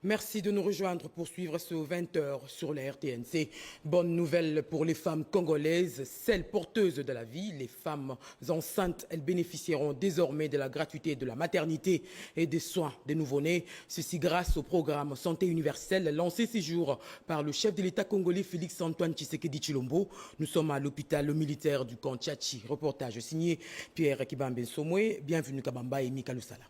Merci de nous rejoindre pour suivre ce 20h sur la RTNC. Bonne nouvelle pour les femmes congolaises, celles porteuses de la vie, les femmes enceintes. Elles bénéficieront désormais de la gratuité de la maternité et des soins des nouveau-nés. Ceci grâce au programme Santé universelle lancé ces jours par le chef de l'État congolais Félix-Antoine Tshisekedi Tshilombo. Nous sommes à l'hôpital militaire du camp Tchachi. Reportage signé Pierre Kibambe Somwe. Bienvenue Kabamba et Mika Lusala.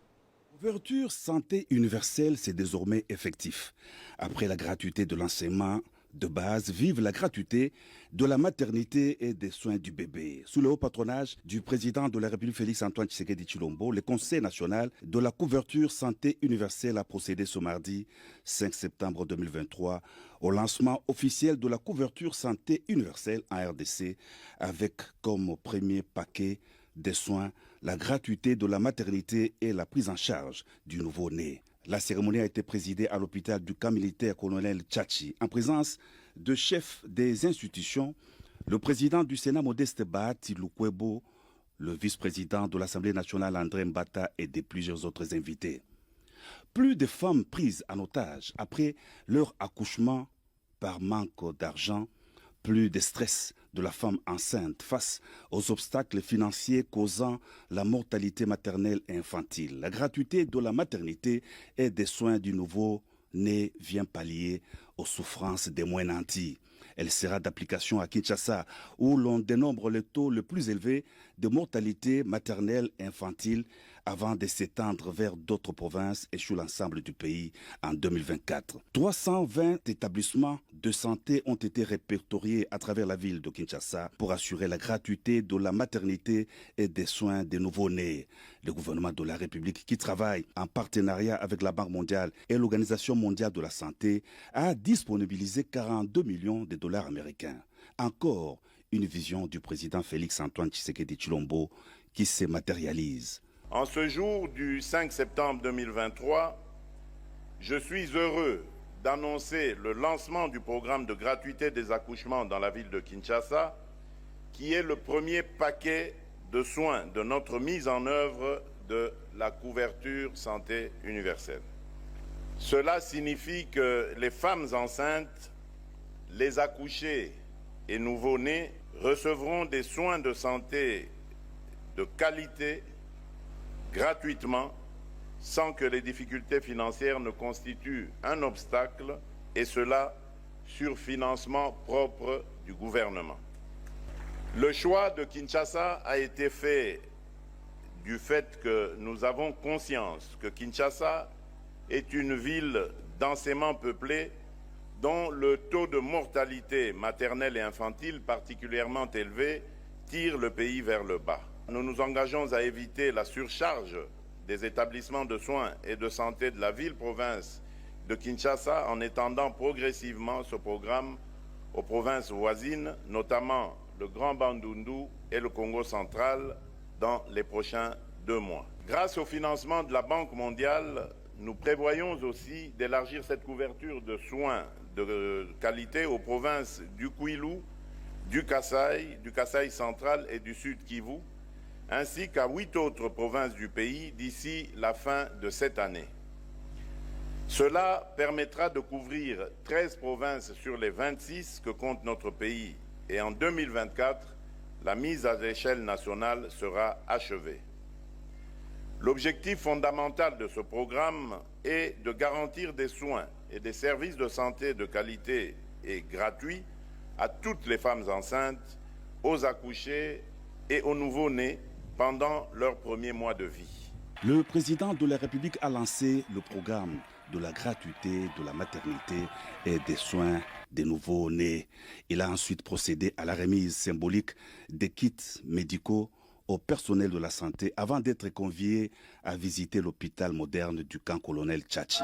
L'ouverture santé universelle, c'est désormais effectif. Après la gratuité de l'enseignement de base, vive la gratuité de la maternité et des soins du bébé. Sous le haut patronage du président de la République Félix-Antoine Tshisekedi Tshilombo, le Conseil national de la couverture santé universelle a procédé ce mardi 5 septembre 2023 au lancement officiel de la couverture santé universelle en RDC avec comme premier paquet des soins, la gratuité de la maternité et la prise en charge du nouveau-né. La cérémonie a été présidée à l'hôpital du camp militaire colonel Tchachi, en présence de chefs des institutions, le président du Sénat Modeste Bahati Lukwebo, le vice-président de l'Assemblée nationale André Mbata et de plusieurs autres invités. Plus de femmes prises en otage après leur accouchement par manque d'argent, plus de stress de la femme enceinte face aux obstacles financiers causant la mortalité maternelle et infantile. La gratuité de la maternité et des soins du nouveau-né vient pallier aux souffrances des moins nantis. Elle sera d'application à Kinshasa, où l'on dénombre le taux le plus élevé de mortalité maternelle et infantile avant de s'étendre vers d'autres provinces et sur l'ensemble du pays en 2024. 320 établissements de santé ont été répertoriés à travers la ville de Kinshasa pour assurer la gratuité de la maternité et des soins des nouveau-nés. Le gouvernement de la République, qui travaille en partenariat avec la Banque mondiale et l'Organisation mondiale de la santé, a disponibilisé 42 millions de dollars américains. Encore une vision du président Félix-Antoine Tshisekedi Tshilombo qui se matérialise. En ce jour du 5 septembre 2023, je suis heureux d'annoncer le lancement du programme de gratuité des accouchements dans la ville de Kinshasa, qui est le premier paquet de soins de notre mise en œuvre de la couverture santé universelle. Cela signifie que les femmes enceintes, les accouchés et nouveau-nés recevront des soins de santé de qualité gratuitement, sans que les difficultés financières ne constituent un obstacle, et cela sur financement propre du gouvernement. Le choix de Kinshasa a été fait du fait que nous avons conscience que Kinshasa est une ville densément peuplée dont le taux de mortalité maternelle et infantile particulièrement élevé tire le pays vers le bas. Nous nous engageons à éviter la surcharge des établissements de soins et de santé de la ville-province de Kinshasa en étendant progressivement ce programme aux provinces voisines, notamment le Grand Bandundu et le Congo central, dans les prochains 2 mois. Grâce au financement de la Banque mondiale, nous prévoyons aussi d'élargir cette couverture de soins de qualité aux provinces du Kwilu, du Kasaï central et du Sud Kivu, ainsi qu'à 8 autres provinces du pays d'ici la fin de cette année. Cela permettra de couvrir 13 provinces sur les 26 que compte notre pays, et en 2024, la mise à l'échelle nationale sera achevée. L'objectif fondamental de ce programme est de garantir des soins et des services de santé de qualité et gratuits à toutes les femmes enceintes, aux accouchés et aux nouveau-nés pendant leurs premiers mois de vie. Le président de la République a lancé le programme de la gratuité de la maternité et des soins des nouveaux-nés. Il a ensuite procédé à la remise symbolique des kits médicaux au personnel de la santé avant d'être convié à visiter l'hôpital moderne du camp colonel Tchachi.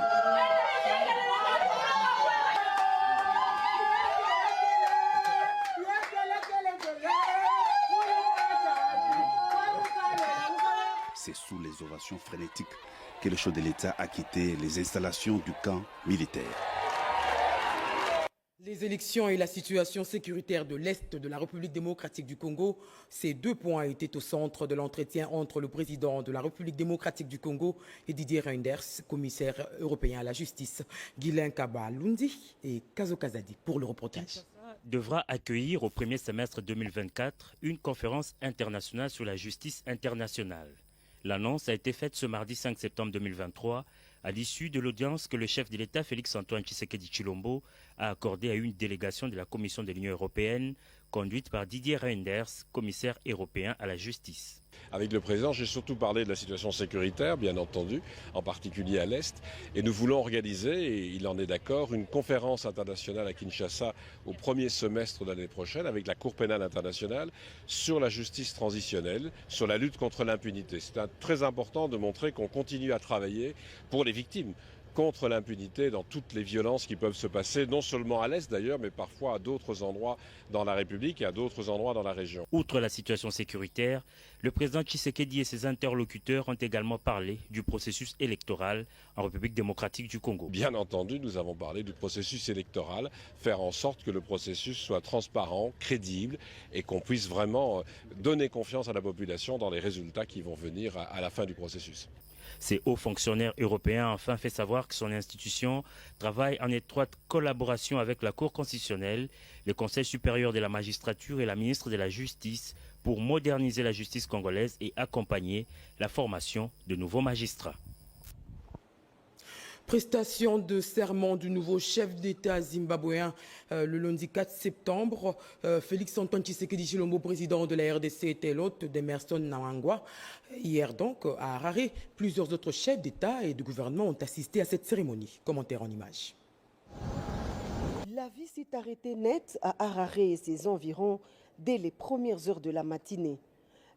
C'est sous les ovations frénétiques que le chef de l'État a quitté les installations du camp militaire. Les élections et la situation sécuritaire de l'Est de la République démocratique du Congo, ces deux points étaient au centre de l'entretien entre le président de la République démocratique du Congo et Didier Reynders, commissaire européen à la justice, Guilain Kaba-Lundi et Kazo Kazadi pour le reportage. Devra accueillir au premier semestre 2024 une conférence internationale sur la justice internationale. L'annonce a été faite ce mardi 5 septembre 2023 à l'issue de l'audience que le chef de l'État Félix-Antoine Tshisekedi Tshilombo a accordée à une délégation de la Commission de l'Union européenne conduite par Didier Reynders, commissaire européen à la justice. Avec le président, j'ai surtout parlé de la situation sécuritaire, bien entendu, en particulier à l'Est. Et nous voulons organiser, et il en est d'accord, une conférence internationale à Kinshasa au premier semestre de l'année prochaine avec la Cour pénale internationale sur la justice transitionnelle, sur la lutte contre l'impunité. C'est très important de montrer qu'on continue à travailler pour les victimes, contre l'impunité dans toutes les violences qui peuvent se passer, non seulement à l'Est d'ailleurs, mais parfois à d'autres endroits dans la République et à d'autres endroits dans la région. Outre la situation sécuritaire, le président Tshisekedi et ses interlocuteurs ont également parlé du processus électoral en République démocratique du Congo. Bien entendu, nous avons parlé du processus électoral, faire en sorte que le processus soit transparent, crédible et qu'on puisse vraiment donner confiance à la population dans les résultats qui vont venir à la fin du processus. Ces hauts fonctionnaires européens ont enfin fait savoir que son institution travaille en étroite collaboration avec la Cour constitutionnelle, le Conseil supérieur de la magistrature et la ministre de la Justice pour moderniser la justice congolaise et accompagner la formation de nouveaux magistrats. Prestation de serment du nouveau chef d'État zimbabwéen le lundi 4 septembre. Félix-Antoine Tshisekedi Tshilombo, président de la RDC, était l'hôte d'Emerson Mnangagwa. Hier donc, à Harare, plusieurs autres chefs d'État et de gouvernement ont assisté à cette cérémonie. Commentaire en images. La vie s'est arrêtée net à Harare et ses environs dès les premières heures de la matinée.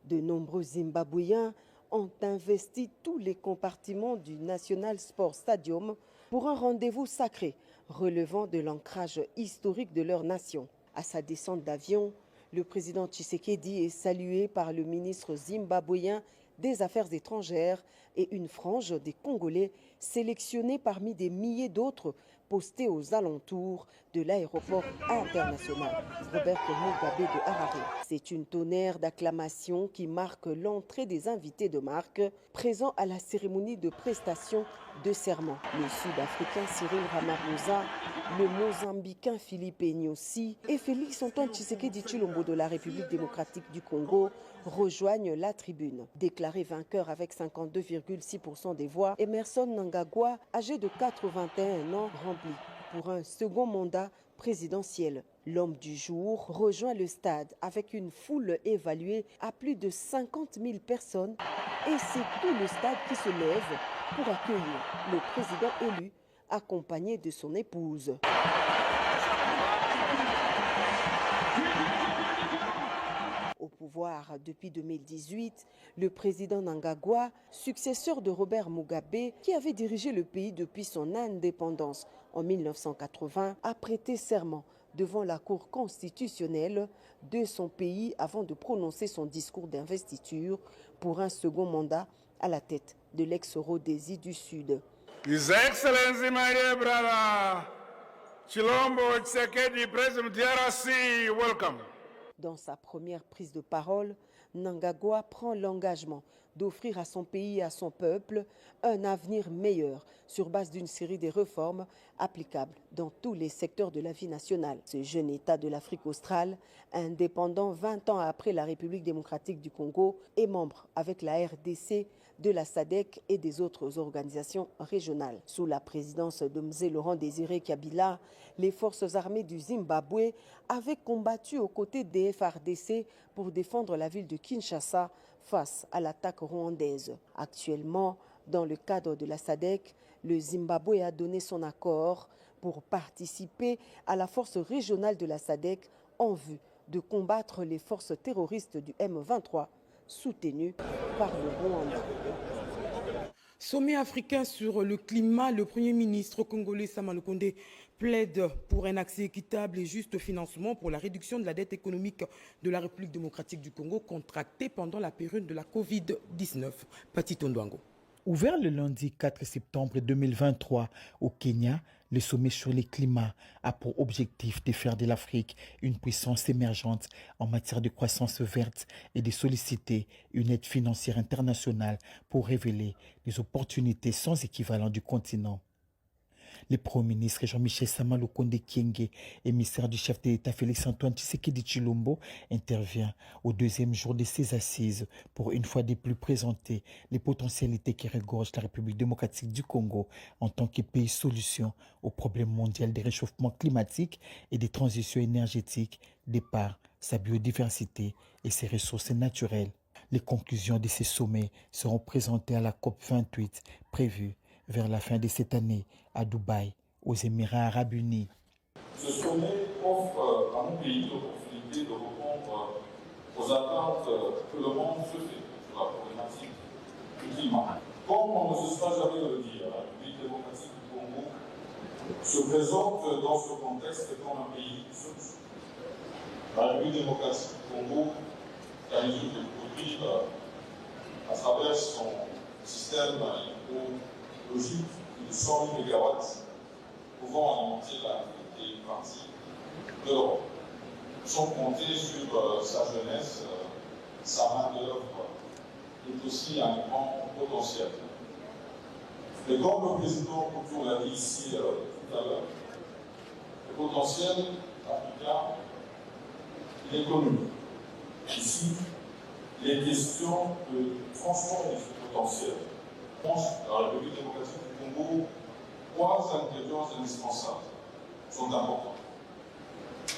De nombreux Zimbabwéens ont investi tous les compartiments du National Sports Stadium pour un rendez-vous sacré relevant de l'ancrage historique de leur nation. À sa descente d'avion, le président Tshisekedi est salué par le ministre zimbabwéen des Affaires étrangères et une frange des Congolais sélectionnés parmi des milliers d'autres postés aux alentours de l'aéroport international Robert Mugabe de Harare. C'est une tonnerre d'acclamations qui marque l'entrée des invités de marque présents à la cérémonie de prestation de serment. Le Sud-Africain Cyril Ramaphosa, le Mozambicain Philippe Nyusi et Félix-Antoine Tshisekedi Tshilombo de la République démocratique du Congo rejoignent la tribune. Déclaré vainqueur avec 52,6% des voix, Emerson Mnangagwa, âgé de 81 ans, remplit pour un second mandat présidentiel. L'homme du jour rejoint le stade avec une foule évaluée à plus de 50 000 personnes et c'est tout le stade qui se lève pour accueillir le président élu accompagné de son épouse. Au pouvoir depuis 2018, le président Mnangagwa, successeur de Robert Mugabe, qui avait dirigé le pays depuis son indépendance en 1980, a prêté serment devant la Cour constitutionnelle de son pays avant de prononcer son discours d'investiture pour un second mandat à la tête de l'ex-Rhodésie du Sud. His Excellency, my dear brother, Tshilombo Tshisekedi, President DRC, welcome. Dans sa première prise de parole, Mnangagwa prend l'engagement d'offrir à son pays et à son peuple un avenir meilleur sur base d'une série de réformes applicables dans tous les secteurs de la vie nationale. Ce jeune État de l'Afrique australe, indépendant 20 ans après la République démocratique du Congo, est membre avec la RDC de la SADC et des autres organisations régionales. Sous la présidence de Mzee Laurent Désiré Kabila, les forces armées du Zimbabwe avaient combattu aux côtés des FARDC pour défendre la ville de Kinshasa face à l'attaque rwandaise. Actuellement, dans le cadre de la SADC, le Zimbabwe a donné son accord pour participer à la force régionale de la SADC en vue de combattre les forces terroristes du M23 soutenues par le Rwanda. Sommet africain sur le climat, le Premier ministre congolais Sama Lukonde plaide pour un accès équitable et juste au financement pour la réduction de la dette économique de la République démocratique du Congo contractée pendant la période de la Covid-19. Pati Tondouango. Ouvert le lundi 4 septembre 2023 au Kenya, Le sommet sur le climat a pour objectif de faire de l'Afrique une puissance émergente en matière de croissance verte et de solliciter une aide financière internationale pour révéler les opportunités sans équivalent du continent. Le Premier ministre Jean-Michel Sama Lukonde Kyenge, émissaire du chef de l'État Félix-Antoine Tshisekedi Tshilombo, intervient au deuxième jour de ses assises pour une fois de plus présenter les potentialités qui regorgent la République démocratique du Congo en tant que pays solution au problème mondial des réchauffements climatiques et des transitions énergétiques de par sa biodiversité et ses ressources naturelles. Les conclusions de ces sommets seront présentées à la COP28 prévue vers la fin de cette année à Dubaï, aux Émirats arabes unis. Ce sommet offre à mon pays l'opportunité de répondre aux attentes que le monde se fait sur la problématique du climat. Comme on ne se sera jamais de le dire, la République démocratique du Congo se présente dans ce contexte comme un pays solution. La République démocratique du Congo a résolu de produire à travers son système logique de 100 000 MW pouvant alimenter l'activité partie de l'Europe. Sans compter sur sa jeunesse, sa main-d'œuvre est aussi un grand potentiel. Mais comme le président Couture l'a dit ici tout à l'heure, le potentiel africain, il est connu. Ici, il est question de transformer ce potentiel. La République démocratique du Congo, 3 ingrédients indispensables sont importants.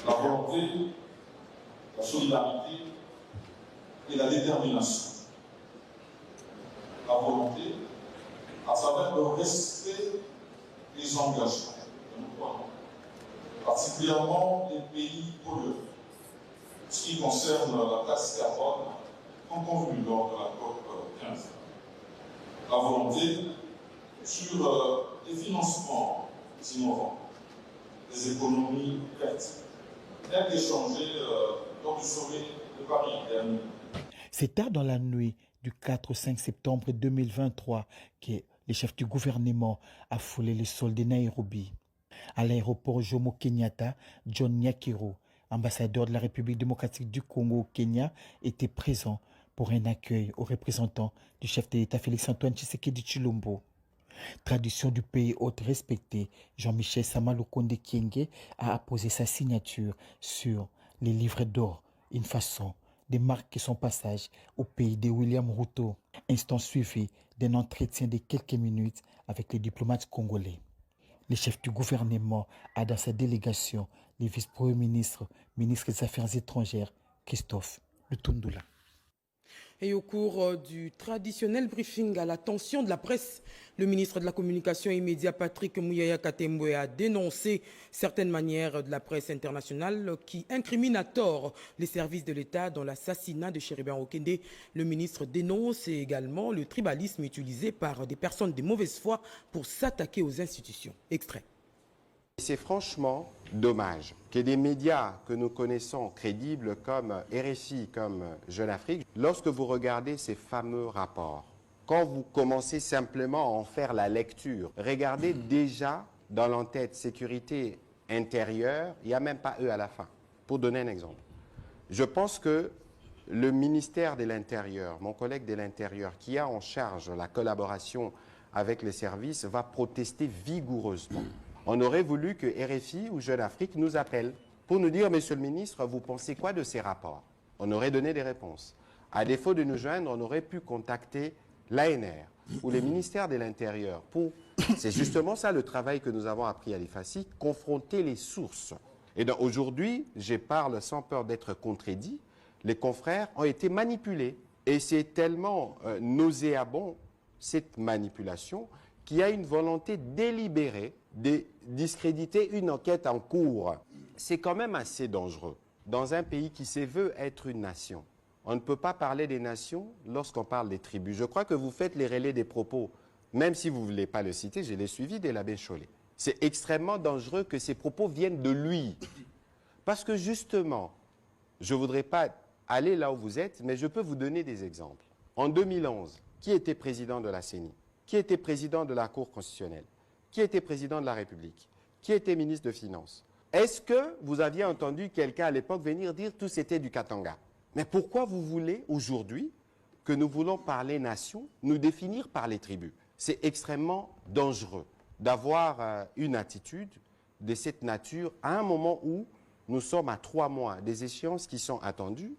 La volonté, la solidarité et la détermination. La volonté, à travers le respect des engagements que nous prenons, particulièrement les pays pollueurs, ce qui concerne la taxe carbone, comme convenu lors de la COP 15. La volonté sur les financements innovants, les économies vertes, tel qu'échangé lors du sommet de Paris dernier. C'est tard dans la nuit du 4 au 5 septembre 2023 que le chef du gouvernement a foulé le sol de Nairobi. À l'aéroport Jomo Kenyatta, John Nyakiro, ambassadeur de la République démocratique du Congo au Kenya, était présent pour un accueil aux représentants du chef de l'État Félix-Antoine Tshisekedi Tshilombo. Tradition du pays hôte respecté, Jean-Michel Sama Lukonde Kyenge a apposé sa signature sur les livres d'or, une façon de marquer son passage au pays de William Ruto, instant suivi d'un entretien de quelques minutes avec les diplomates congolais. Le chef du gouvernement a dans sa délégation le vice-premier ministre, ministre des Affaires étrangères, Christophe Lutundula. Et au cours du traditionnel briefing à l'attention de la presse, le ministre de la Communication et Médias, Patrick Muyaya Katembwe, a dénoncé certaines manières de la presse internationale qui incriminent à tort les services de l'État dans l'assassinat de Chérubin Okende. Le ministre dénonce également le tribalisme utilisé par des personnes de mauvaise foi pour s'attaquer aux institutions. Extrait. C'est franchement dommage que des médias que nous connaissons crédibles comme RFI, comme Jeune Afrique, lorsque vous regardez ces fameux rapports, quand vous commencez simplement à en faire la lecture, regardez déjà dans l'entête sécurité intérieure, il n'y a même pas eux à la fin. Pour donner un exemple, je pense que le ministère de l'Intérieur, mon collègue de l'Intérieur, qui a en charge la collaboration avec les services, va protester vigoureusement. On aurait voulu que RFI ou Jeune Afrique nous appellent pour nous dire « Monsieur le ministre, vous pensez quoi de ces rapports ?» On aurait donné des réponses. À défaut de nous joindre, on aurait pu contacter l'ANR ou le ministère de l'Intérieur pour... C'est justement ça le travail que nous avons appris à l'IFACI, confronter les sources. Et donc aujourd'hui, je parle sans peur d'être contredit, les confrères ont été manipulés. Et c'est tellement nauséabond, cette manipulation, qu'il y a une volonté délibérée de discréditer une enquête en cours. C'est quand même assez dangereux. Dans un pays qui se veut être une nation, on ne peut pas parler des nations lorsqu'on parle des tribus. Je crois que vous faites les relais des propos, même si vous ne voulez pas le citer, je l'ai suivi de l'abbé Chollet. C'est extrêmement dangereux que ces propos viennent de lui. Parce que justement, je ne voudrais pas aller là où vous êtes, mais je peux vous donner des exemples. En 2011, qui était président de la CENI? Qui était président de la Cour constitutionnelle? Qui était président de la République? qui était ministre de Finances. Est-ce que vous aviez entendu quelqu'un à l'époque venir dire tout c'était du Katanga? Mais pourquoi vous voulez aujourd'hui que nous voulons parler nation, nous définir par les tribus? C'est extrêmement dangereux d'avoir une attitude de cette nature à un moment où nous sommes à 3 mois des échéances qui sont attendues.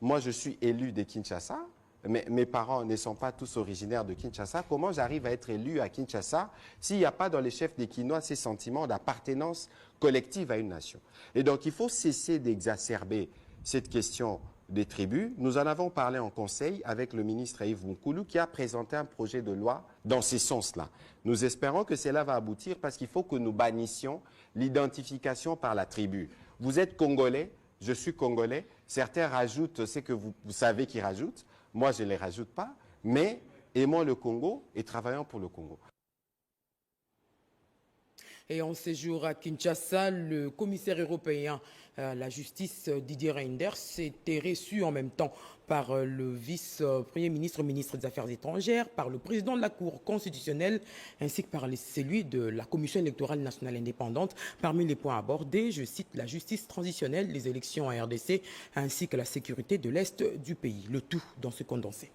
Moi, je suis élu de Kinshasa. Mes parents ne sont pas tous originaires de Kinshasa. Comment j'arrive à être élu à Kinshasa s'il n'y a pas dans les chefs des Kinois ces sentiments d'appartenance collective à une nation? Et donc, il faut cesser d'exacerber cette question des tribus. Nous en avons parlé en conseil avec le ministre Yves Moukoulou qui a présenté un projet de loi dans ce sens-là. Nous espérons que cela va aboutir parce qu'il faut que nous bannissions l'identification par la tribu. Vous êtes Congolais, je suis Congolais. Certains rajoutent ce que vous savez qu'ils rajoutent. Moi, je ne les rajoute pas, mais aimons le Congo et travaillons pour le Congo. Et en séjour à Kinshasa, le commissaire européen à la justice Didier Reynders était reçu en même temps par le vice-premier ministre, ministre des Affaires étrangères, par le président de la Cour constitutionnelle, ainsi que par celui de la Commission électorale nationale indépendante. Parmi les points abordés, je cite la justice transitionnelle, les élections en RDC, ainsi que la sécurité de l'Est du pays. Le tout dans ce condensé.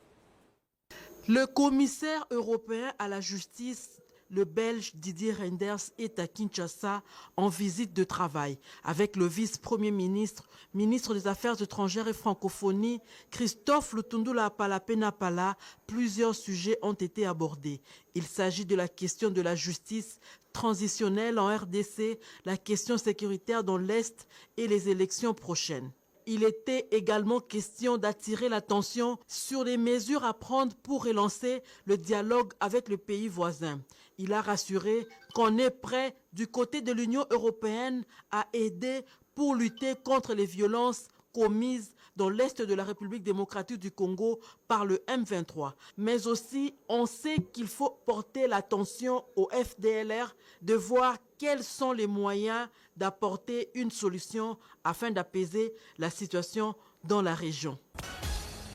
Le commissaire européen à la justice, le Belge Didier Reynders, est à Kinshasa en visite de travail avec le vice-premier ministre, ministre des Affaires étrangères et francophonie, Christophe Lutundula Pala. Plusieurs sujets ont été abordés. Il s'agit de la question de la justice transitionnelle en RDC, la question sécuritaire dans l'Est et les élections prochaines. Il était également question d'attirer l'attention sur les mesures à prendre pour relancer le dialogue avec le pays voisin. Il a rassuré qu'on est prêt du côté de l'Union européenne à aider pour lutter contre les violences commises dans l'Est de la République démocratique du Congo par le M23. Mais aussi, on sait qu'il faut porter l'attention au FDLR de voir quels sont les moyens d'apporter une solution afin d'apaiser la situation dans la région.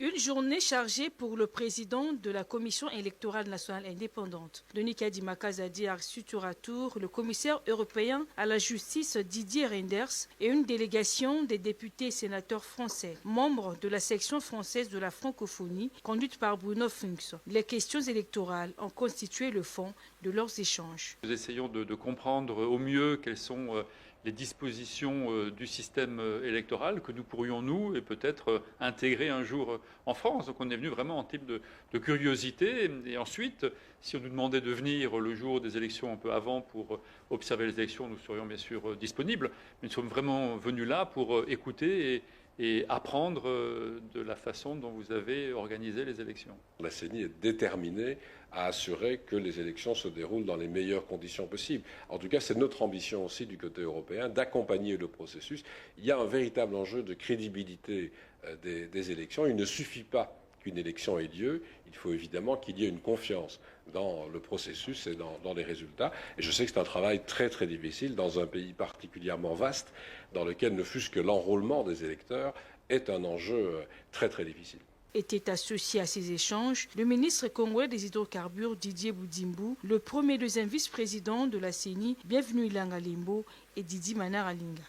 Une journée chargée pour le président de la Commission électorale nationale indépendante. Denis Kadimaka-Zadi a reçu tour à tour le commissaire européen à la justice Didier Reynders et une délégation des députés et sénateurs français, membres de la section française de la francophonie, conduite par Bruno Funks. Les questions électorales ont constitué le fond de leurs échanges. Nous essayons de comprendre au mieux quelles sont les dispositions du système électoral que nous pourrions, nous, et peut-être intégrer un jour en France. Donc on est venu vraiment en type de curiosité. Et ensuite, si on nous demandait de venir le jour des élections un peu avant pour observer les élections, nous serions bien sûr disponibles. Mais nous sommes vraiment venus là pour écouter et apprendre de la façon dont vous avez organisé les élections. La CENI est déterminée à assurer que les élections se déroulent dans les meilleures conditions possibles. En tout cas, c'est notre ambition aussi du côté européen d'accompagner le processus. Il y a un véritable enjeu de crédibilité des élections. Il ne suffit pas qu'une élection ait lieu, il faut évidemment qu'il y ait une confiance dans le processus et dans les résultats. Et je sais que c'est un travail très très difficile dans un pays particulièrement vaste, dans lequel ne fût-ce que l'enrôlement des électeurs est un enjeu très très difficile. Était associé à ces échanges le ministre congolais des hydrocarbures Didier Boudimbu, le premier et deuxième vice-président de la CENI, Bienvenu Ilanga Limbo, et Didi Manaralinga.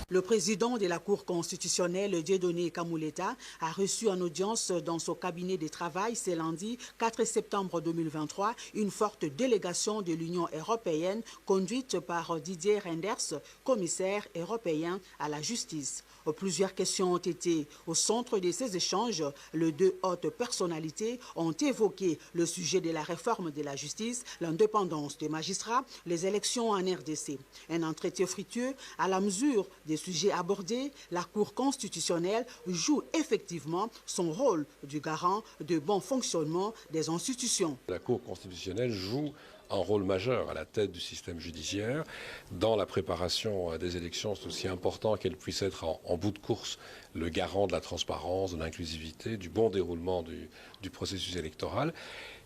Le président de la Cour constitutionnelle, Dieudonné Kamuleta, a reçu en audience dans son cabinet de travail ce lundi 4 septembre 2023 une forte délégation de l'Union européenne conduite par Didier Reynders, commissaire européen à la justice. Plusieurs questions ont été au centre de ces échanges. Les deux hautes personnalités ont évoqué le sujet de la réforme de la justice, l'indépendance des magistrats, les élections en RDC. Un entretien fructueux à la mesure des sujets abordés. La Cour constitutionnelle joue effectivement son rôle du garant de bon fonctionnement des institutions. La Cour constitutionnelle joue un rôle majeur à la tête du système judiciaire. Dans la préparation des élections, c'est aussi important qu'elle puisse être en bout de course le garant de la transparence, de l'inclusivité, du bon déroulement du processus électoral.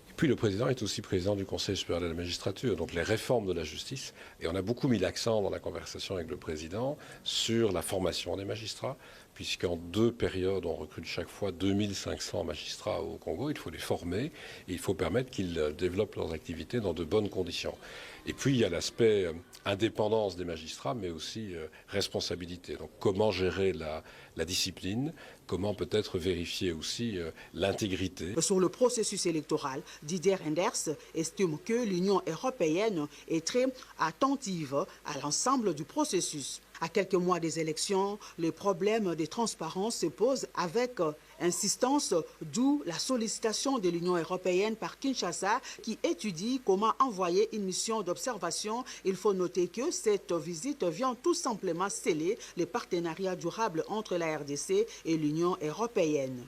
Et puis le président est aussi président du Conseil supérieur de la magistrature, donc les réformes de la justice. Et on a beaucoup mis l'accent dans la conversation avec le président sur la formation des magistrats, puisqu'en 2 périodes, on recrute chaque fois 2500 magistrats au Congo. Il faut les former et il faut permettre qu'ils développent leurs activités dans de bonnes conditions. Et puis, il y a l'aspect indépendance des magistrats, mais aussi responsabilité. Donc, comment gérer la discipline, comment peut-être vérifier aussi l'intégrité. Sur le processus électoral, Didier Reynders estime que l'Union européenne est très attentive à l'ensemble du processus. À quelques mois des élections, les problèmes de transparence se posent avec insistance, d'où la sollicitation de l'Union européenne par Kinshasa qui étudie comment envoyer une mission d'observation. Il faut noter que cette visite vient tout simplement sceller les partenariats durables entre la RDC et l'Union européenne.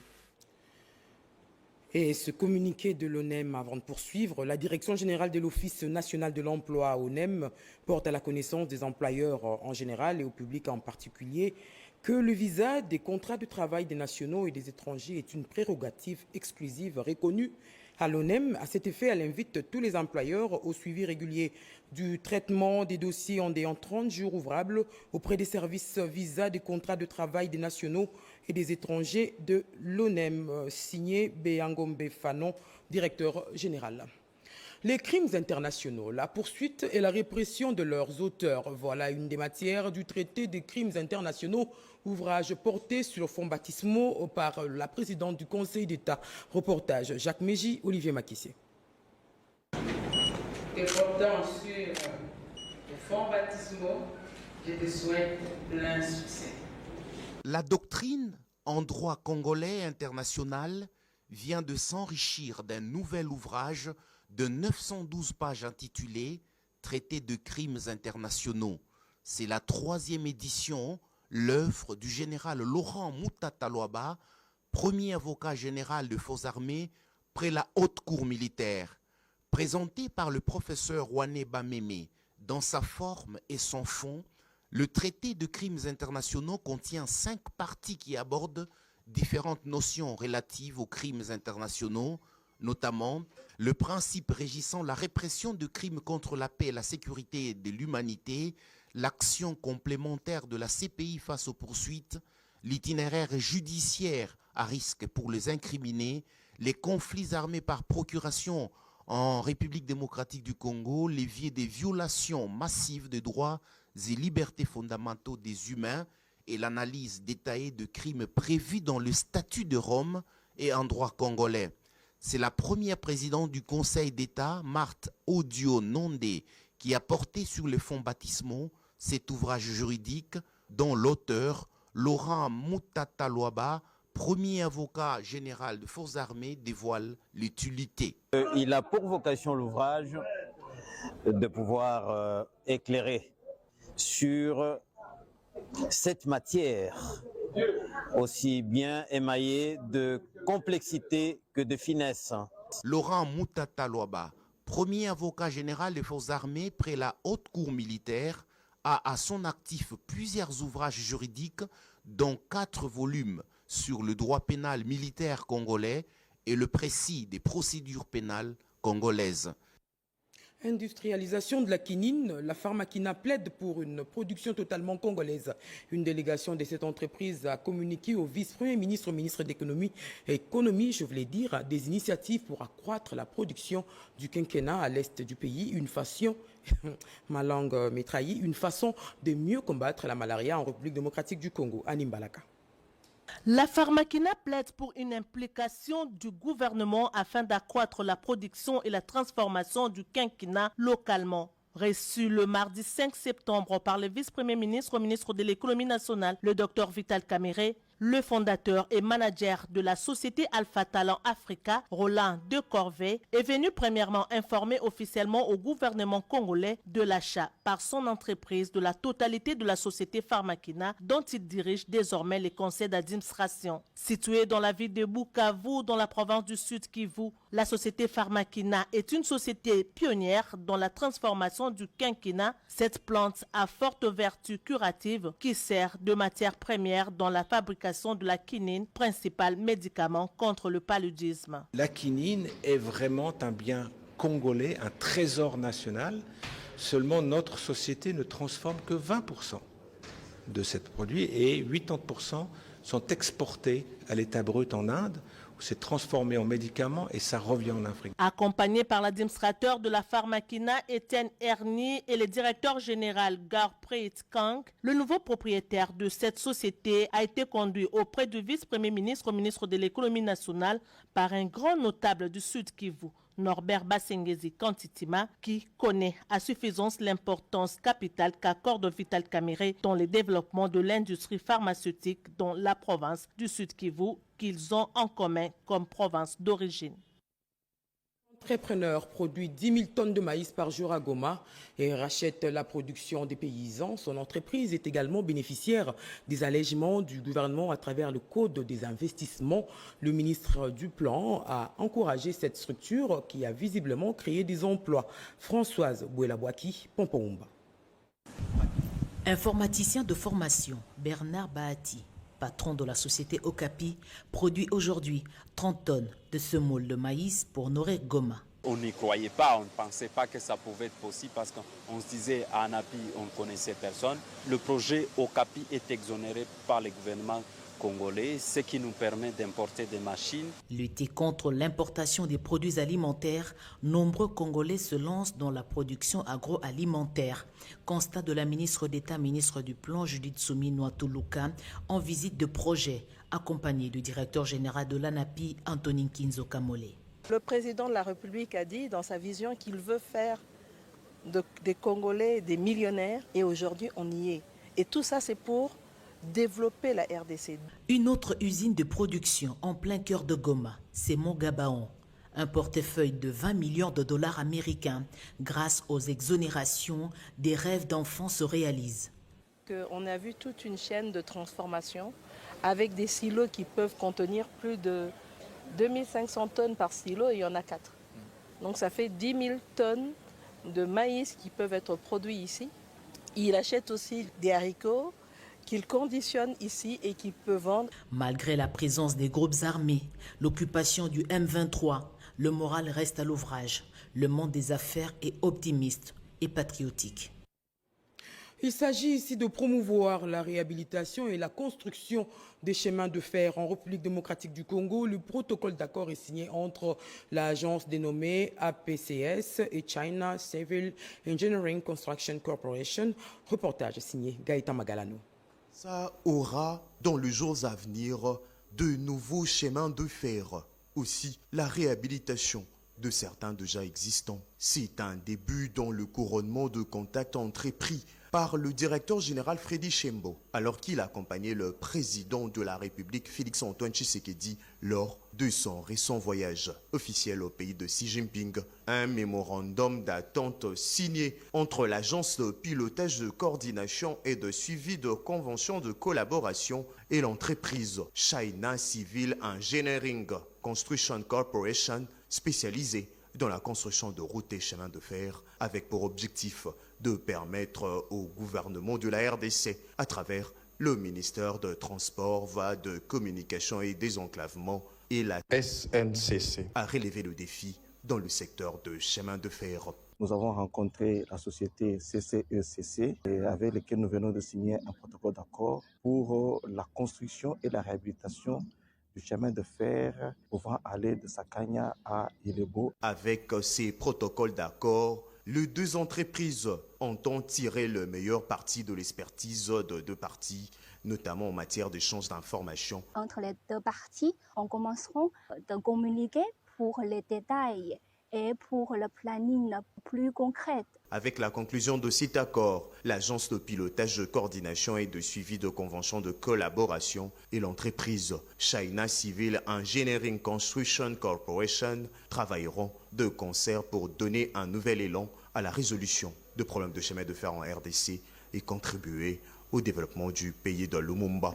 Et ce communiqué de l'ONEM, avant de poursuivre, la Direction générale de l'Office national de l'emploi, ONEM, porte à la connaissance des employeurs en général et au public en particulier que le visa des contrats de travail des nationaux et des étrangers est une prérogative exclusive reconnue à l'ONEM. À cet effet, elle invite tous les employeurs au suivi régulier du traitement des dossiers en 30 jours ouvrables auprès des services visa des contrats de travail des nationaux et des étrangers de l'ONEM, signé Béangombe Fanon, directeur général. Les crimes internationaux, la poursuite et la répression de leurs auteurs, voilà une des matières du traité des crimes internationaux, ouvrage porté sur fonds baptismaux par la présidente du Conseil d'État. Reportage Jacques Mégy, Olivier Makissier. Déportant sur les fonds baptismaux, je te souhaite plein succès. La doctrine en droit congolais international vient de s'enrichir d'un nouvel ouvrage de 912 pages intitulé « Traité de crimes internationaux ». C'est la 3e édition, l'œuvre du général Laurent Moutata Lwaba, premier avocat général de forces armées près la haute cour militaire. Présenté par le professeur Wane Bameme dans sa forme et son fond, le traité de crimes internationaux contient 5 parties qui abordent différentes notions relatives aux crimes internationaux, notamment le principe régissant la répression de crimes contre la paix, la sécurité et de l'humanité, l'action complémentaire de la CPI face aux poursuites, l'itinéraire judiciaire à risque pour les incriminés, les conflits armés par procuration en République démocratique du Congo, l'évier des violations massives des droits et libertés fondamentaux des humains et l'analyse détaillée de crimes prévus dans le statut de Rome et en droit congolais. C'est la première présidente du Conseil d'État, Marthe Odio Nondé, qui a porté sur les fonds baptismaux cet ouvrage juridique dont l'auteur, Laurent Moutata Lwaba, premier avocat général de forces armées, dévoile l'utilité. Il a pour vocation l'ouvrage de pouvoir éclairer sur cette matière aussi bien émaillée de complexité que de finesse. Laurent Moutata Lwaba, premier avocat général des forces armées près la haute cour militaire, a à son actif plusieurs ouvrages juridiques, dont 4 volumes sur le droit pénal militaire congolais et le précis des procédures pénales congolaises. Industrialisation de la quinine, la Pharmakina plaide pour une production totalement congolaise. Une délégation de cette entreprise a communiqué au vice-premier ministre, au ministre de l'économie, je voulais dire, des initiatives pour accroître la production du quinquennat à l'est du pays, une façon, ma langue m'est trahie, une façon de mieux combattre la malaria en République démocratique du Congo. Anim Balaka. La Pharmakina plaide pour une implication du gouvernement afin d'accroître la production et la transformation du quinquennat localement. Reçu le mardi 5 septembre par le vice-premier ministre au ministre de l'économie nationale, le Dr Vital Kamerhe, le fondateur et manager de la société Alpha Talent Africa, Roland De Corvée, est venu premièrement informer officiellement au gouvernement congolais de l'achat par son entreprise de la totalité de la société Pharmakina dont il dirige désormais les conseils d'administration. Située dans la ville de Bukavu, dans la province du Sud Kivu, la société Pharmakina est une société pionnière dans la transformation du quinquennat. Cette plante a forte vertu curative qui sert de matière première dans la fabrication de la quinine, principal médicament contre le paludisme. La quinine est vraiment un bien congolais, un trésor national. Seulement notre société ne transforme que 20% de ce produit et 80% sont exportés à l'état brut en Inde, où c'est transformé en médicaments et ça revient en Afrique. Accompagné par l'administrateur de la Pharmakina, Étienne Erny, et le directeur général Garpreet Kang, le nouveau propriétaire de cette société a été conduit auprès du vice-premier ministre au ministre de l'économie nationale par un grand notable du Sud Kivu, Norbert Basengezi Kantitima, qui connaît à suffisance l'importance capitale qu'accorde Vital Kamerhe dans le développement de l'industrie pharmaceutique dans la province du Sud Kivu qu'ils ont en commun comme province d'origine. L'entrepreneur produit 10 000 tonnes de maïs par jour à Goma et rachète la production des paysans. Son entreprise est également bénéficiaire des allègements du gouvernement à travers le Code des investissements. Le ministre du Plan a encouragé cette structure qui a visiblement créé des emplois. Françoise Bouelabouaki, Pompoumba. Informaticien de formation, Bernard Bahati, patron de la société Okapi, produit aujourd'hui 30 tonnes de semoule de maïs pour nourrir Goma. On n'y croyait pas, on ne pensait pas que ça pouvait être possible parce qu'on se disait à Anapi, on ne connaissait personne. Le projet Okapi est exonéré par le gouvernement congolais, ce qui nous permet d'importer des machines. Lutter contre l'importation des produits alimentaires, nombreux Congolais se lancent dans la production agroalimentaire. Constat de la ministre d'État, ministre du Plan, Judith Soumi Nwatuluka, en visite de projet, accompagnée du directeur général de l'ANAPI, Antonin Kinzo Kamole. Le président de la République a dit dans sa vision qu'il veut faire des Congolais des millionnaires et aujourd'hui on y est. Et tout ça c'est pour développer la RDC. Une autre usine de production en plein cœur de Goma, c'est Mogabaon. Un portefeuille de 20 millions de dollars américains. Grâce aux exonérations, des rêves d'enfants se réalisent. On a vu toute une chaîne de transformation avec des silos qui peuvent contenir plus de 2500 tonnes par silo et il y en a 4. Donc ça fait 10 000 tonnes de maïs qui peuvent être produits ici. Il achète aussi des haricots qu'il conditionne ici et qu'il peut vendre. Malgré la présence des groupes armés, l'occupation du M23, le moral reste à l'ouvrage. Le monde des affaires est optimiste et patriotique. Il s'agit ici de promouvoir la réhabilitation et la construction des chemins de fer en République démocratique du Congo. Le protocole d'accord est signé entre l'agence dénommée APCS et China Civil Engineering Construction Corporation. Reportage signé Gaëtan Magalano. Ça aura, dans les jours à venir, de nouveaux chemins de fer. Aussi, la réhabilitation de certains déjà existants. C'est un début dans le couronnement de contacts entrepris par le directeur général Freddy Chembo, alors qu'il accompagnait le président de la République Félix-Antoine Tshisekedi lors de son récent voyage officiel au pays de Xi Jinping. Un mémorandum d'attente signé entre l'agence de pilotage de coordination et de suivi de conventions de collaboration et l'entreprise China Civil Engineering Construction Corporation, spécialisée dans la construction de routes et chemins de fer, avec pour objectif de permettre au gouvernement de la RDC, à travers le ministère de Transport, de Communication et Désenclavement et la SNCC, à relever le défi dans le secteur de chemin de fer. Nous avons rencontré la société CCECC avec laquelle nous venons de signer un protocole d'accord pour la construction et la réhabilitation du chemin de fer pouvant aller de Sakanya à Ilebo. Avec ces protocoles d'accord, les deux entreprises entendent tirer le meilleur parti de l'expertise de deux parties, notamment en matière d'échange d'informations. Entre les deux parties, on commencera de communiquer pour les détails et pour le planning plus concret. Avec la conclusion de cet accord, l'agence de pilotage de coordination et de suivi de conventions de collaboration et l'entreprise China Civil Engineering Construction Corporation travailleront de concert pour donner un nouvel élan à la résolution de problèmes de chemin de fer en RDC et contribuer au développement du pays de Lumumba.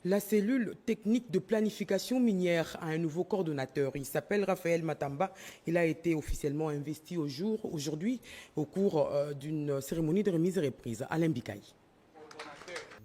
La cellule technique de planification minière a un nouveau coordonnateur. Il s'appelle Raphaël Matamba. Il a été officiellement investi aujourd'hui au cours d'une cérémonie de remise et reprise. Alain Bikaï.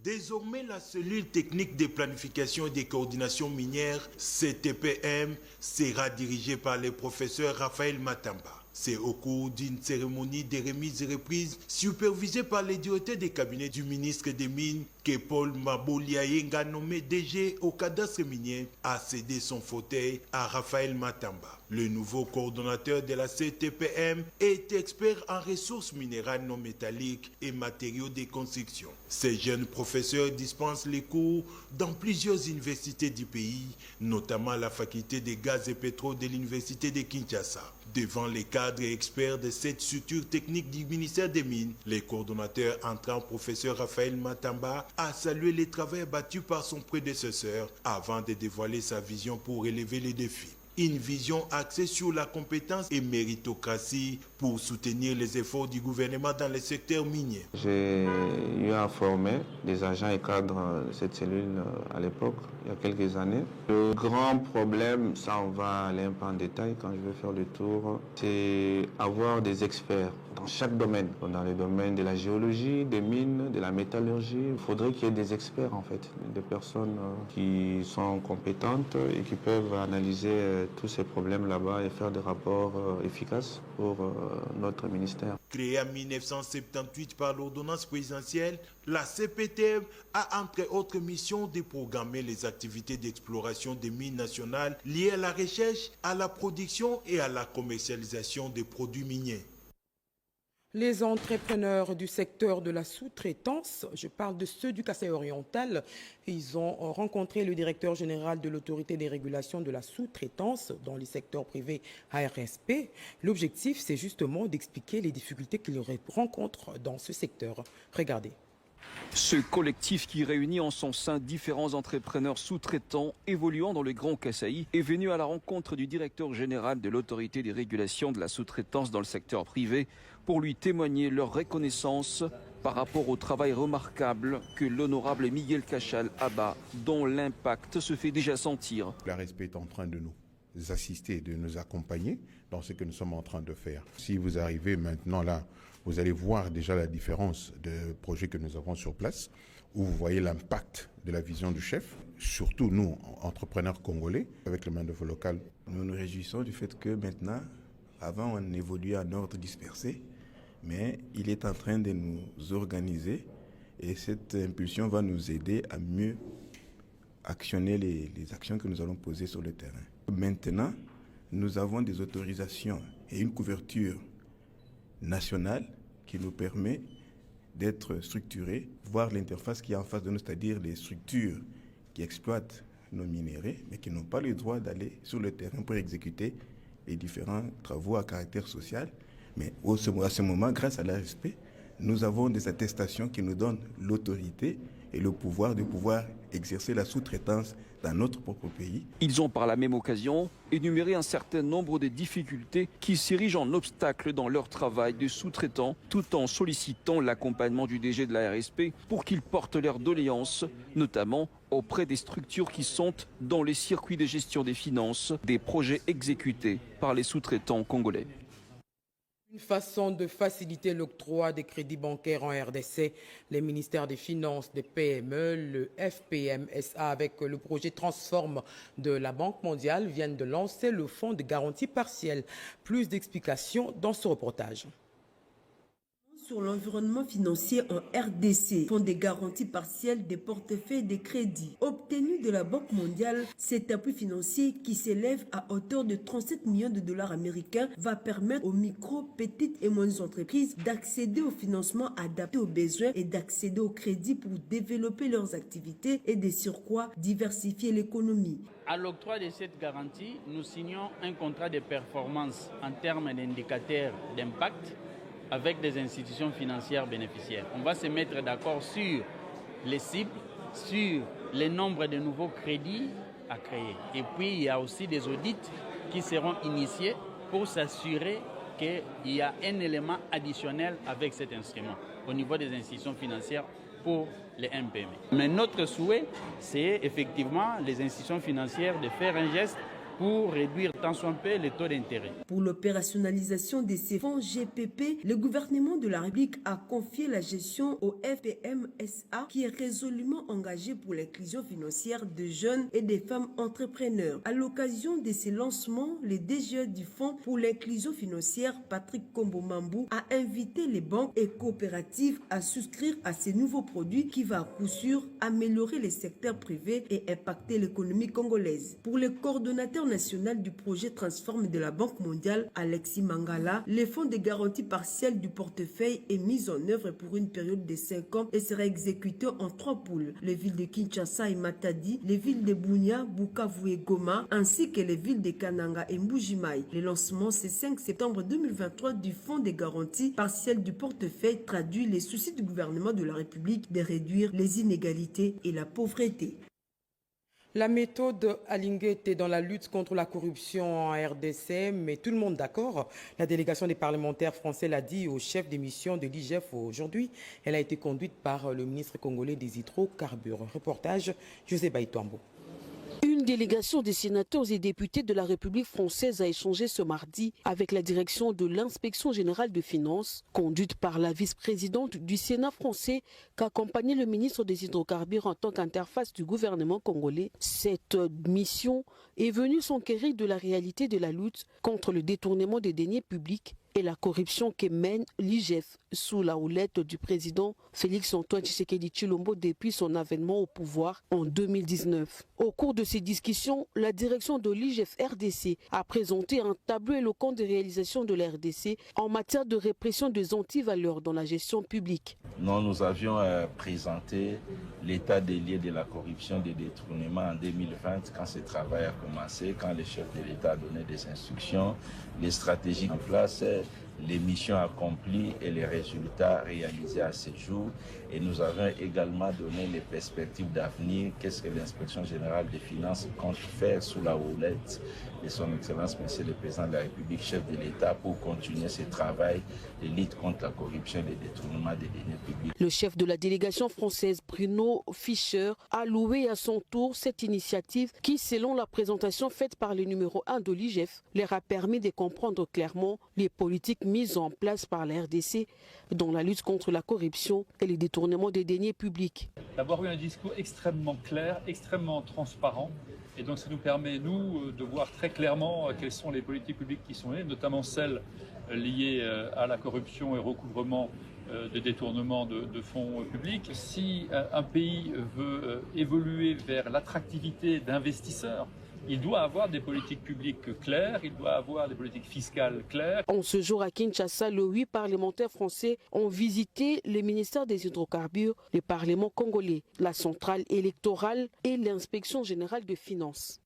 Désormais, la cellule technique de planification et de coordination minière, CTPM, sera dirigée par le professeur Raphaël Matamba. C'est au cours d'une cérémonie de remise et reprise supervisée par les directeurs des cabinets du ministre des Mines que Paul Maboliayenga, nommé DG au cadastre minier, a cédé son fauteuil à Raphaël Matamba. Le nouveau coordonnateur de la CTPM est expert en ressources minérales non métalliques et matériaux de construction. Ces jeunes professeurs dispensent les cours dans plusieurs universités du pays, notamment la faculté des gaz et pétrole de l'université de Kinshasa. Devant les cadres et experts de cette structure technique du ministère des Mines, le coordonnateur entrant, professeur Raphaël Matamba, a salué les travaux battus par son prédécesseur avant de dévoiler sa vision pour relever les défis. Une vision axée sur la compétence et méritocratie pour soutenir les efforts du gouvernement dans le secteur minier. J'ai eu à former des agents et cadres de cette cellule à l'époque, il y a quelques années. Le grand problème, ça on va aller un peu en détail quand je vais faire le tour, c'est avoir des experts dans chaque domaine. Dans le domaine de la géologie, des mines, de la métallurgie, il faudrait qu'il y ait des experts en fait, des personnes qui sont compétentes et qui peuvent analyser tous ces problèmes là-bas et faire des rapports efficaces pour notre ministère. Créée en 1978 par l'ordonnance présidentielle, la CPTM a entre autres missions de programmer les activités d'exploration des mines nationales liées à la recherche, à la production et à la commercialisation des produits miniers. Les entrepreneurs du secteur de la sous-traitance, je parle de ceux du Kasaï oriental, ils ont rencontré le directeur général de l'autorité des régulations de la sous-traitance dans les secteurs privés ARSP. L'objectif, c'est justement d'expliquer les difficultés qu'ils rencontrent dans ce secteur. Regardez. Ce collectif qui réunit en son sein différents entrepreneurs sous-traitants évoluant dans le Grand Kasaï est venu à la rencontre du directeur général de l'autorité des régulations de la sous-traitance dans le secteur privé pour lui témoigner leur reconnaissance par rapport au travail remarquable que l'honorable Miguel Cachal abat, dont l'impact se fait déjà sentir. L'ARSP est en train de nous assister, de nous accompagner dans ce que nous sommes en train de faire. Si vous arrivez maintenant là, vous allez voir déjà la différence de projets que nous avons sur place, où vous voyez l'impact de la vision du chef, surtout nous, entrepreneurs congolais, avec le main-d'œuvre local. Nous nous réjouissons du fait que maintenant, avant on évoluait en ordre dispersé, mais il est en train de nous organiser et cette impulsion va nous aider à mieux actionner les actions que nous allons poser sur le terrain. Maintenant, nous avons des autorisations et une couverture nationale qui nous permet d'être structurés, voir l'interface qui est en face de nous, c'est-à-dire les structures qui exploitent nos minéraux, mais qui n'ont pas le droit d'aller sur le terrain pour exécuter les différents travaux à caractère social. Mais à ce moment, grâce à l'ARSP, nous avons des attestations qui nous donnent l'autorité et le pouvoir de pouvoir exercer la sous-traitance dans notre propre pays. Ils ont par la même occasion énuméré un certain nombre de difficultés qui s'érigent en obstacle dans leur travail de sous-traitants, tout en sollicitant l'accompagnement du DG de la RSP pour qu'ils portent leurs doléances, notamment auprès des structures qui sont dans les circuits de gestion des finances des projets exécutés par les sous-traitants congolais. Une façon de faciliter l'octroi des crédits bancaires en RDC, les ministères des Finances, des PME, le FPMSA avec le projet Transform de la Banque mondiale viennent de lancer le fonds de garantie partielle. Plus d'explications dans ce reportage. Sur l'environnement financier en RDC, fonds de garantie partielle des portefeuilles de crédits. Obtenu de la Banque mondiale, cet appui financier qui s'élève à hauteur de 37 millions de dollars américains va permettre aux micro, petites et moyennes entreprises d'accéder au financement adapté aux besoins et d'accéder au crédit pour développer leurs activités et de surcroît diversifier l'économie. À l'octroi de cette garantie, nous signons un contrat de performance en termes d'indicateurs d'impact avec des institutions financières bénéficiaires. On va se mettre d'accord sur les cibles, sur le nombre de nouveaux crédits à créer. Et puis, il y a aussi des audits qui seront initiés pour s'assurer qu'il y a un élément additionnel avec cet instrument au niveau des institutions financières pour les MPM. Mais notre souhait, c'est effectivement les institutions financières de faire un geste pour réduire tant soit peu les taux d'intérêt. Pour l'opérationnalisation de ces fonds GPP, le gouvernement de la République a confié la gestion au FPM-SA qui est résolument engagé pour l'inclusion financière de jeunes et des femmes entrepreneurs. À l'occasion de ces lancements, le DGE du Fonds pour l'inclusion financière, Patrick Kombo-Mambou, a invité les banques et coopératives à souscrire à ces nouveaux produits qui va à coup sûr améliorer les secteurs privés et impacter l'économie congolaise. Pour le coordonnateur national du projet Transforme de la Banque mondiale, Alexis Mangala, les fonds de garantie partielle du portefeuille est mis en œuvre pour une période de 5 ans et sera exécuté en 3 poules. Les villes de Kinshasa et Matadi, les villes de Bunia, Bukavu et Goma, ainsi que les villes de Kananga et Mbujimai. Le lancement, c'est 5 septembre 2023 du fonds de garantie partielle du portefeuille traduit les soucis du gouvernement de la République de réduire les inégalités et la pauvreté. La méthode Alinguette dans la lutte contre la corruption en RDC, mais tout le monde d'accord. La délégation des parlementaires français l'a dit au chef des missions de l'IGF aujourd'hui. Elle a été conduite par le ministre congolais des hydrocarbures. Reportage, José Baïtouambo. Une délégation des sénateurs et députés de la République française a échangé ce mardi avec la direction de l'inspection générale de finances, conduite par la vice-présidente du Sénat français, qu'accompagnait le ministre des hydrocarbures en tant qu'interface du gouvernement congolais. Cette mission est venue s'enquérir de la réalité de la lutte contre le détournement des deniers publics et la corruption que mène l'IGF sous la houlette du président Félix-Antoine Tshisekedi Tshilombo depuis son avènement au pouvoir en 2019. Au cours de ces discussions, la direction de l'IGF RDC a présenté un tableau éloquent des réalisations de la RDC en matière de répression des antivaleurs dans la gestion publique. Nous avions présenté l'état des lieux de la corruption et des détournements en 2020 quand ce travail a commencé, quand le chef de l'État a donné des instructions, les stratégies en place, les missions accomplies et les résultats réalisés à ce jour. Et nous avons également donné les perspectives d'avenir. Qu'est-ce que l'inspection générale des finances compte faire sous la houlette de son Excellence Monsieur le Président de la République, chef de l'État, pour continuer ce travail de lutte contre la corruption et le détournement des deniers publics. Le chef de la délégation française, Bruno Fischer, a loué à son tour cette initiative qui, selon la présentation faite par le numéro 1 de l'IGF, leur a permis de comprendre clairement les politiques mises en place par la RDC dans la lutte contre la corruption et les détournements des deniers publics. D'avoir eu un discours extrêmement clair, extrêmement transparent, et donc ça nous permet, nous, de voir très clairement quelles sont les politiques publiques qui sont liées, notamment celles liées à la corruption et recouvrement de détournement de fonds publics. Si un pays veut évoluer vers l'attractivité d'investisseurs, il doit avoir des politiques publiques claires, il doit avoir des politiques fiscales claires. En ce jour à Kinshasa, les 8 parlementaires français ont visité le ministère des hydrocarbures, le Parlement congolais, la centrale électorale et l'inspection générale de finances.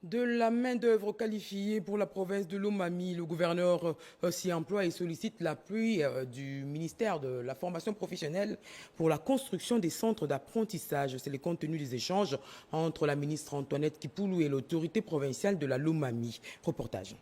De la main-d'œuvre qualifiée pour la province de Lomami, le gouverneur s'y emploie et sollicite l'appui du ministère de la formation professionnelle pour la construction des centres d'apprentissage. C'est le contenu des échanges entre la ministre Antoinette Kipoulou et l'autorité provinciale de la Lomami. Reportage.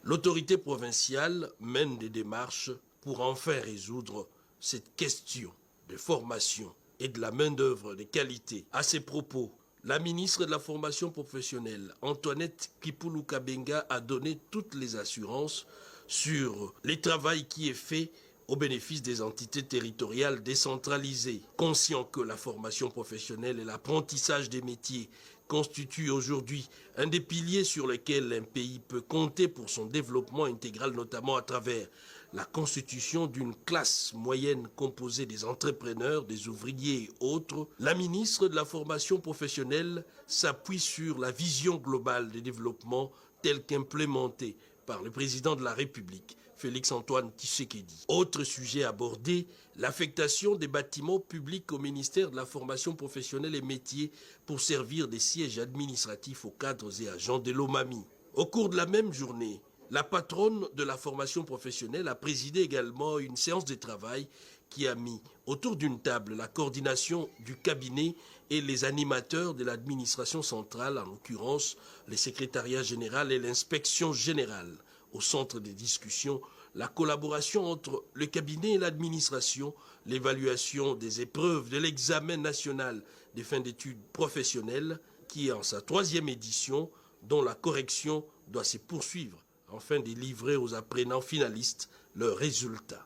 L'autorité provinciale mène des démarches pour enfin résoudre cette question de formation et de la main-d'œuvre de qualité. À ces propos, la ministre de la formation professionnelle, Antoinette Kipoulou Kabenga, a donné toutes les assurances sur le travail qui est fait au bénéfice des entités territoriales décentralisées. Conscient que la formation professionnelle et l'apprentissage des métiers constituent aujourd'hui un des piliers sur lesquels un pays peut compter pour son développement intégral, notamment à travers la constitution d'une classe moyenne composée des entrepreneurs, des ouvriers et autres, la ministre de la formation professionnelle s'appuie sur la vision globale des développements telle qu'implémentée par le président de la République, Félix-Antoine Tshisekedi. Autre sujet abordé, l'affectation des bâtiments publics au ministère de la formation professionnelle et métiers pour servir des sièges administratifs aux cadres et agents de Lomami. Au cours de la même journée, la patronne de la formation professionnelle a présidé également une séance de travail qui a mis autour d'une table la coordination du cabinet et les animateurs de l'administration centrale, en l'occurrence le secrétariat général et l'inspection générale. Au centre des discussions, la collaboration entre le cabinet et l'administration, l'évaluation des épreuves de l'examen national des fins d'études professionnelles qui, en sa 3e édition, dont la correction doit se poursuivre afin de livrer aux apprenants finalistes leurs résultats.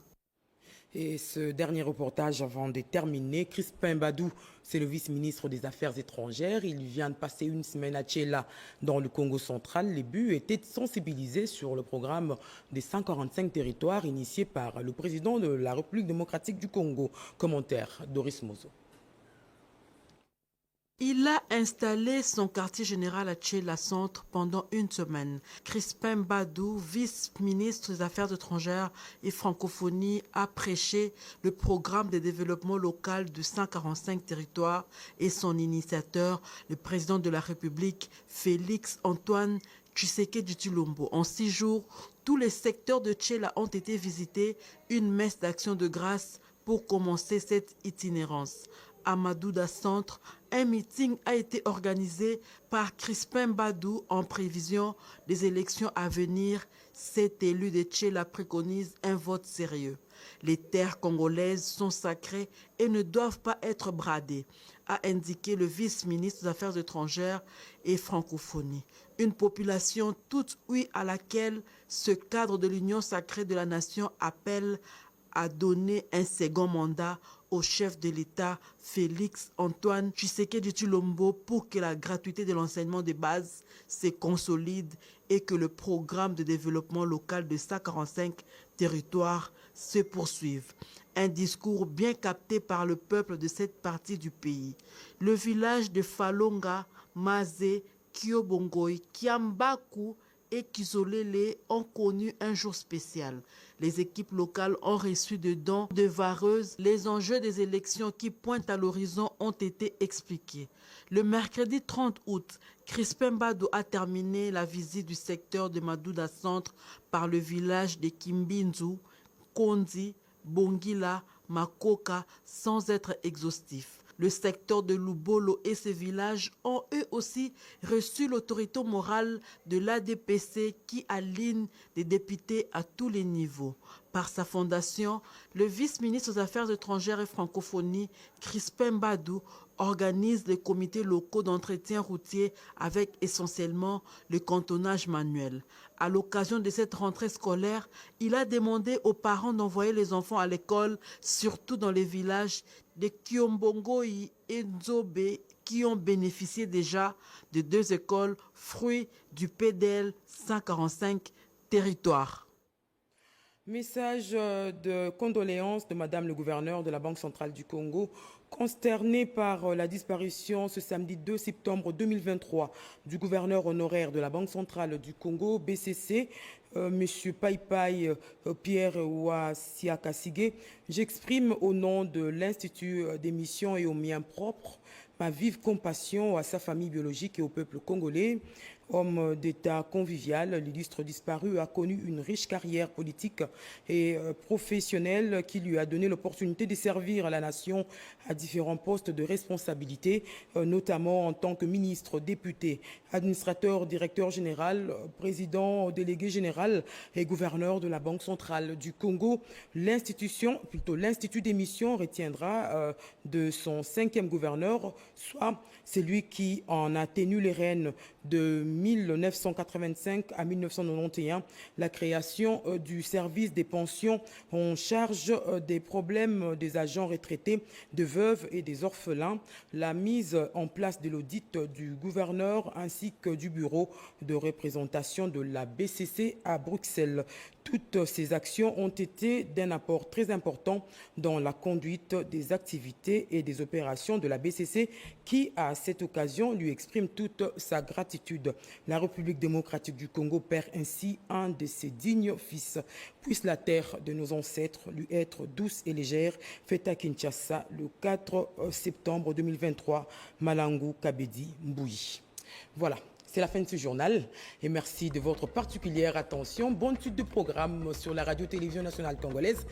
Et ce dernier reportage avant de terminer, Crispin Badou, c'est le vice-ministre des Affaires étrangères. Il vient de passer une semaine à Tchéla, dans le Congo central. Les buts étaient de sensibiliser sur le programme des 145 territoires initié par le président de la République démocratique du Congo. Commentaire, Doris Mozo. Il a installé son quartier général à Tchéla Centre pendant une semaine. Crispin Badou, vice-ministre des Affaires étrangères et francophonie, a prêché le programme de développement local de 145 territoires et son initiateur, le président de la République, Félix Antoine Tshisekedi Tshilombo. En 6 jours, tous les secteurs de Tchéla ont été visités, une messe d'action de grâce pour commencer cette itinérance. À Madouda Centre, un meeting a été organisé par Crispin Badou en prévision des élections à venir. Cet élu de Tchéla préconise un vote sérieux. Les terres congolaises sont sacrées et ne doivent pas être bradées, a indiqué le vice-ministre des Affaires étrangères et francophonie. Une population toute ouïe à laquelle ce cadre de l'union sacrée de la nation appelle à donner un second mandat au chef de l'État, Félix Antoine Tshisekedi Tshilombo, pour que la gratuité de l'enseignement de base se consolide et que le programme de développement local de 145 territoires se poursuive. Un discours bien capté par le peuple de cette partie du pays. Le village de Falonga, Mazé, Kiobongoy, Kiambaku et Kizolele ont connu un jour spécial. Les équipes locales ont reçu de dons de vareuses. Les enjeux des élections qui pointent à l'horizon ont été expliqués. Le mercredi 30 août, Crispin Badou a terminé la visite du secteur de Madouda Centre par le village de Kimbinzu, Kondi, Bongila, Makoka, sans être exhaustif. Le secteur de Lubolo et ses villages ont eux aussi reçu l'autorité morale de l'ADPC qui aligne des députés à tous les niveaux. Par sa fondation, le vice-ministre des Affaires étrangères et francophonie, Crispin Badou, organise les comités locaux d'entretien routier avec essentiellement le cantonnage manuel. À l'occasion de cette rentrée scolaire, il a demandé aux parents d'envoyer les enfants à l'école, surtout dans les villages de Kiombongoyi et Nzobe qui ont bénéficié déjà de 2 écoles, fruits du PDL 145 territoires. Message de condoléances de Madame le gouverneur de la Banque centrale du Congo, consterné par la disparition ce samedi 2 septembre 2023 du gouverneur honoraire de la Banque centrale du Congo, BCC, M. Paipai Pierre Ouassiakasigé. J'exprime au nom de l'Institut des missions et au mien propre ma vive compassion à sa famille biologique et au peuple congolais. Homme d'État convivial, l'illustre disparu a connu une riche carrière politique et professionnelle qui lui a donné l'opportunité de servir à la nation à différents postes de responsabilité, notamment en tant que ministre, député, administrateur, directeur général, président, délégué général et gouverneur de la Banque centrale du Congo. L'Institut des missions retiendra de son 5e gouverneur, soit celui qui en a tenu les rênes de 1985 à 1991, la création du service des pensions en charge des problèmes des agents retraités, de veuves et des orphelins, la mise en place de l'audit du gouverneur ainsi que du bureau de représentation de la BCC à Bruxelles. Toutes ces actions ont été d'un apport très important dans la conduite des activités et des opérations de la BCC qui, à cette occasion, lui exprime toute sa gratitude. La République démocratique du Congo perd ainsi un de ses dignes fils. Puisse la terre de nos ancêtres lui être douce et légère. Fête à Kinshasa le 4 septembre 2023. Malangou Kabedi Mbouyi. Voilà. C'est la fin de ce journal et merci de votre particulière attention. Bonne suite de programme sur la radio-télévision nationale congolaise.